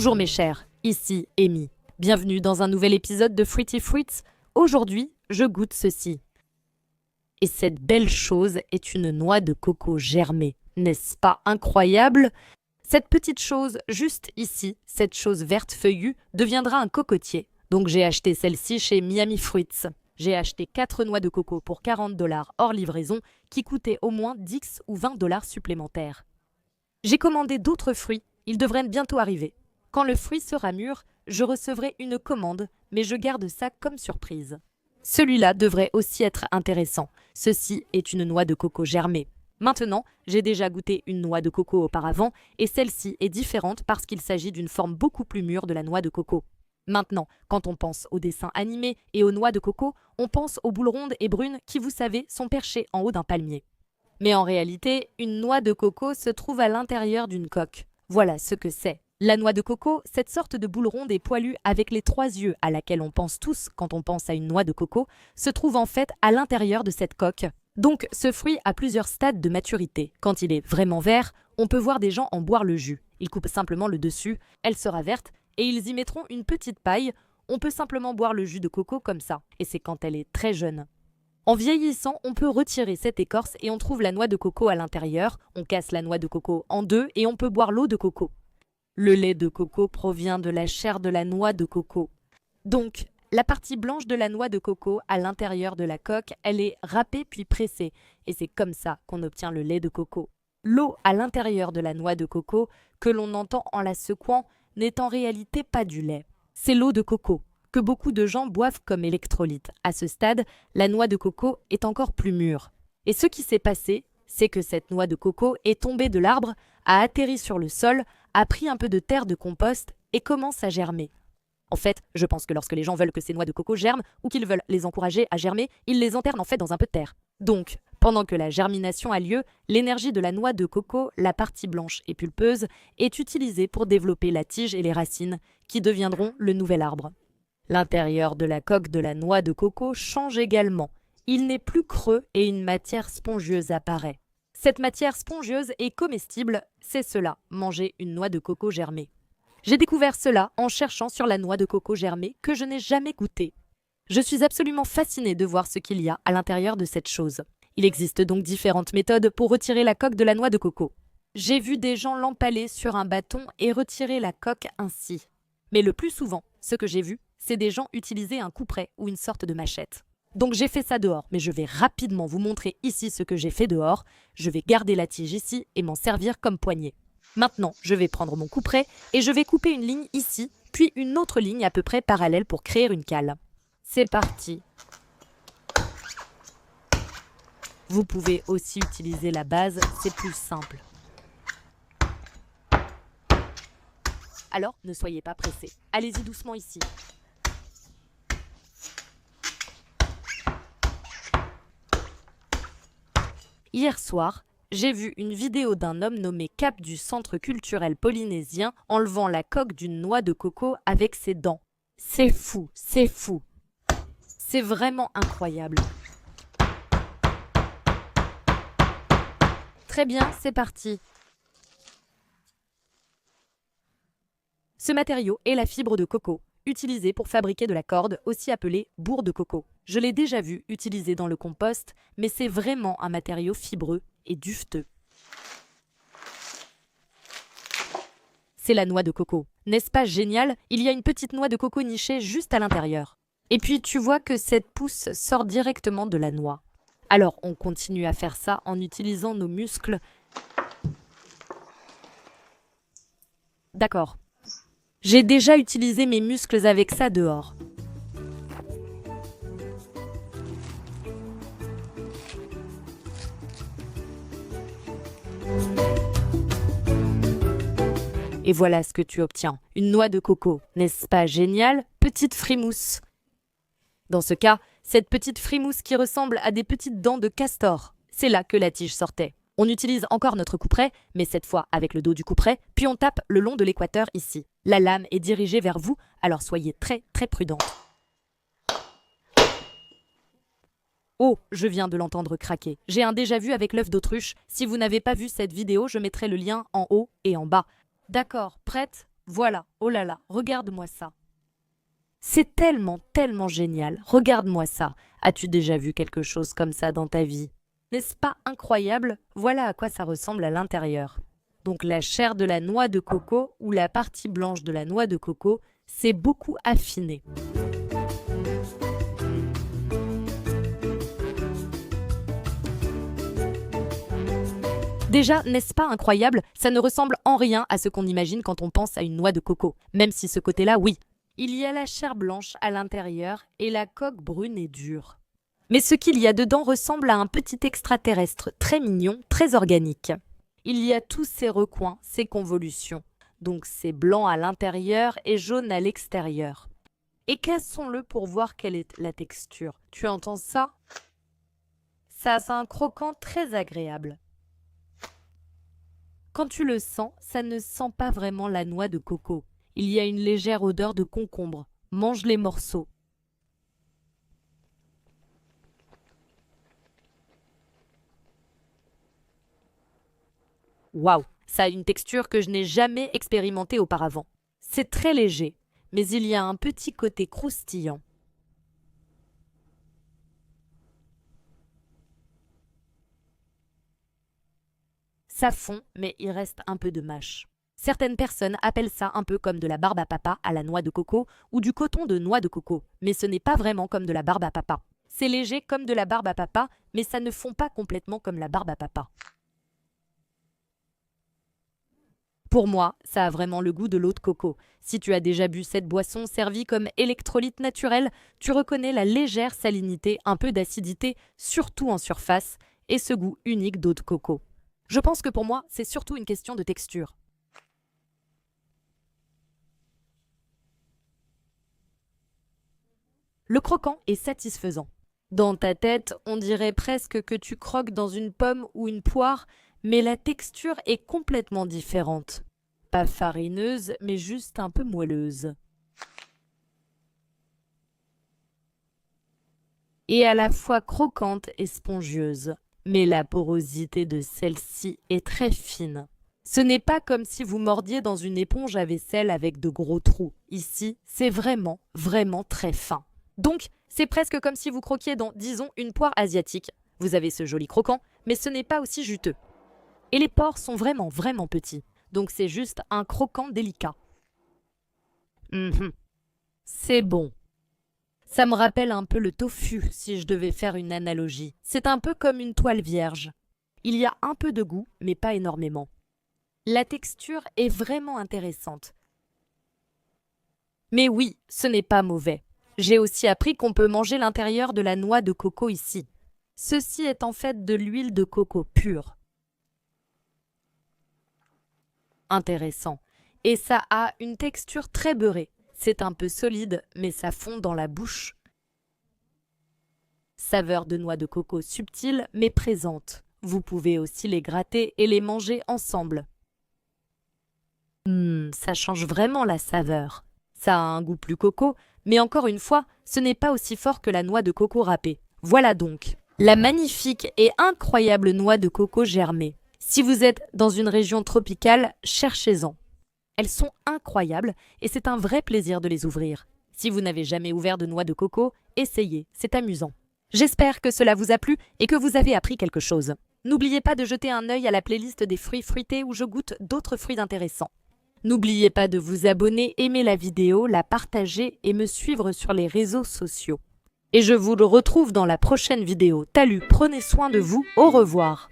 Bonjour mes chers, ici Amy. Bienvenue dans un nouvel épisode de Fruity Fruits. Aujourd'hui, je goûte ceci. Et cette belle chose est une noix de coco germée. N'est-ce pas incroyable? Cette petite chose juste ici, cette chose verte feuillue, deviendra un cocotier. Donc j'ai acheté celle-ci chez Miami Fruits. J'ai acheté 4 noix de coco pour 40$ hors livraison, qui coûtaient au moins 10 ou 20$ supplémentaires. J'ai commandé d'autres fruits, ils devraient bientôt arriver. Quand le fruit sera mûr, je recevrai une commande, mais je garde ça comme surprise. Celui-là devrait aussi être intéressant. Ceci est une noix de coco germée. Maintenant, j'ai déjà goûté une noix de coco auparavant, et celle-ci est différente parce qu'il s'agit d'une forme beaucoup plus mûre de la noix de coco. Maintenant, quand on pense aux dessins animés et aux noix de coco, on pense aux boules rondes et brunes qui, vous savez, sont perchées en haut d'un palmier. Mais en réalité, une noix de coco se trouve à l'intérieur d'une coque. Voilà ce que c'est. La noix de coco, cette sorte de boule ronde et poilue avec les 3 yeux à laquelle on pense tous quand on pense à une noix de coco, se trouve en fait à l'intérieur de cette coque. Donc ce fruit a plusieurs stades de maturité. Quand il est vraiment vert, on peut voir des gens en boire le jus. Ils coupent simplement le dessus, elle sera verte, et ils y mettront une petite paille. On peut simplement boire le jus de coco comme ça, et c'est quand elle est très jeune. En vieillissant, on peut retirer cette écorce et on trouve la noix de coco à l'intérieur. On casse la noix de coco en deux et on peut boire l'eau de coco. Le lait de coco provient de la chair de la noix de coco. Donc, la partie blanche de la noix de coco à l'intérieur de la coque, elle est râpée puis pressée. Et c'est comme ça qu'on obtient le lait de coco. L'eau à l'intérieur de la noix de coco, que l'on entend en la secouant, n'est en réalité pas du lait. C'est l'eau de coco, que beaucoup de gens boivent comme électrolyte. À ce stade, la noix de coco est encore plus mûre. Et ce qui s'est passé, c'est que cette noix de coco est tombée de l'arbre, a atterri sur le sol, a pris un peu de terre de compost et commence à germer. En fait, je pense que lorsque les gens veulent que ces noix de coco germent ou qu'ils veulent les encourager à germer, ils les enterrent en fait dans un peu de terre. Donc, pendant que la germination a lieu, l'énergie de la noix de coco, la partie blanche et pulpeuse, est utilisée pour développer la tige et les racines, qui deviendront le nouvel arbre. L'intérieur de la coque de la noix de coco change également. Il n'est plus creux et une matière spongieuse apparaît. Cette matière spongieuse est comestible, c'est cela, manger une noix de coco germée. J'ai découvert cela en cherchant sur la noix de coco germée que je n'ai jamais goûtée. Je suis absolument fascinée de voir ce qu'il y a à l'intérieur de cette chose. Il existe donc différentes méthodes pour retirer la coque de la noix de coco. J'ai vu des gens l'empaler sur un bâton et retirer la coque ainsi. Mais le plus souvent, ce que j'ai vu, c'est des gens utiliser un couperet ou une sorte de machette. Donc j'ai fait ça dehors, mais je vais rapidement vous montrer ici ce que j'ai fait dehors. Je vais garder la tige ici et m'en servir comme poignée. Maintenant, je vais prendre mon couperet et je vais couper une ligne ici, puis une autre ligne à peu près parallèle pour créer une cale. C'est parti. Vous pouvez aussi utiliser la base, c'est plus simple. Alors, ne soyez pas pressés. Allez-y doucement ici. Hier soir, j'ai vu une vidéo d'un homme nommé Cap du Centre culturel polynésien enlevant la coque d'une noix de coco avec ses dents. C'est fou, c'est fou. C'est vraiment incroyable. Très bien, c'est parti. Ce matériau est la fibre de coco, utilisée pour fabriquer de la corde, aussi appelée bourre de coco. Je l'ai déjà vu utilisé dans le compost, mais c'est vraiment un matériau fibreux et dufteux. C'est la noix de coco. N'est-ce pas génial? Il y a une petite noix de coco nichée juste à l'intérieur. Et puis tu vois que cette pousse sort directement de la noix. Alors on continue à faire ça en utilisant nos muscles. D'accord. J'ai déjà utilisé mes muscles avec ça dehors. Et voilà ce que tu obtiens, une noix de coco. N'est-ce pas génial? Petite frimousse. Dans ce cas, cette petite frimousse qui ressemble à des petites dents de castor. C'est là que la tige sortait. On utilise encore notre couperet, mais cette fois avec le dos du couperet, puis on tape le long de l'équateur ici. La lame est dirigée vers vous, alors soyez très très prudente. Oh, je viens de l'entendre craquer. J'ai un déjà vu avec l'œuf d'autruche. Si vous n'avez pas vu cette vidéo, je mettrai le lien en haut et en bas. D'accord, prête? Voilà, oh là là, regarde-moi ça. C'est tellement, tellement génial. Regarde-moi ça. As-tu déjà vu quelque chose comme ça dans ta vie? N'est-ce pas incroyable? Voilà à quoi ça ressemble à l'intérieur. Donc la chair de la noix de coco ou la partie blanche de la noix de coco, c'est beaucoup affiné. Déjà, n'est-ce pas incroyable? Ça ne ressemble en rien à ce qu'on imagine quand on pense à une noix de coco. Même si ce côté-là, oui. Il y a la chair blanche à l'intérieur et la coque brune et dure. Mais ce qu'il y a dedans ressemble à un petit extraterrestre très mignon, très organique. Il y a tous ces recoins, ces convolutions. Donc c'est blanc à l'intérieur et jaune à l'extérieur. Et cassons-le pour voir quelle est la texture. Tu entends ça? Ça a un croquant très agréable. Quand tu le sens, ça ne sent pas vraiment la noix de coco. Il y a une légère odeur de concombre. Mange les morceaux. Waouh, ça a une texture que je n'ai jamais expérimentée auparavant. C'est très léger, mais il y a un petit côté croustillant. Ça fond, mais il reste un peu de mâche. Certaines personnes appellent ça un peu comme de la barbe à papa à la noix de coco ou du coton de noix de coco, mais ce n'est pas vraiment comme de la barbe à papa. C'est léger comme de la barbe à papa, mais ça ne fond pas complètement comme la barbe à papa. Pour moi, ça a vraiment le goût de l'eau de coco. Si tu as déjà bu cette boisson servie comme électrolyte naturel, tu reconnais la légère salinité, un peu d'acidité, surtout en surface, et ce goût unique d'eau de coco. Je pense que pour moi, c'est surtout une question de texture. Le croquant est satisfaisant. Dans ta tête, on dirait presque que tu croques dans une pomme ou une poire, mais la texture est complètement différente. Pas farineuse, mais juste un peu moelleuse. Et à la fois croquante et spongieuse. Mais la porosité de celle-ci est très fine. Ce n'est pas comme si vous mordiez dans une éponge à vaisselle avec de gros trous. Ici, c'est vraiment, vraiment très fin. Donc, c'est presque comme si vous croquiez dans, disons, une poire asiatique. Vous avez ce joli croquant, mais ce n'est pas aussi juteux. Et les pores sont vraiment, vraiment petits. Donc c'est juste un croquant délicat. C'est bon. Ça me rappelle un peu le tofu, si je devais faire une analogie. C'est un peu comme une toile vierge. Il y a un peu de goût, mais pas énormément. La texture est vraiment intéressante. Mais oui, ce n'est pas mauvais. J'ai aussi appris qu'on peut manger l'intérieur de la noix de coco ici. Ceci est en fait de l'huile de coco pure. Intéressant. Et ça a une texture très beurrée. C'est un peu solide, mais ça fond dans la bouche. Saveur de noix de coco subtile, mais présente. Vous pouvez aussi les gratter et les manger ensemble. Ça change vraiment la saveur. Ça a un goût plus coco, mais encore une fois, ce n'est pas aussi fort que la noix de coco râpée. Voilà donc, la magnifique et incroyable noix de coco germée. Si vous êtes dans une région tropicale, cherchez-en. Elles sont incroyables et c'est un vrai plaisir de les ouvrir. Si vous n'avez jamais ouvert de noix de coco, essayez, c'est amusant. J'espère que cela vous a plu et que vous avez appris quelque chose. N'oubliez pas de jeter un œil à la playlist des fruits fruités où je goûte d'autres fruits intéressants. N'oubliez pas de vous abonner, aimer la vidéo, la partager et me suivre sur les réseaux sociaux. Et je vous le retrouve dans la prochaine vidéo. Talus, prenez soin de vous, au revoir.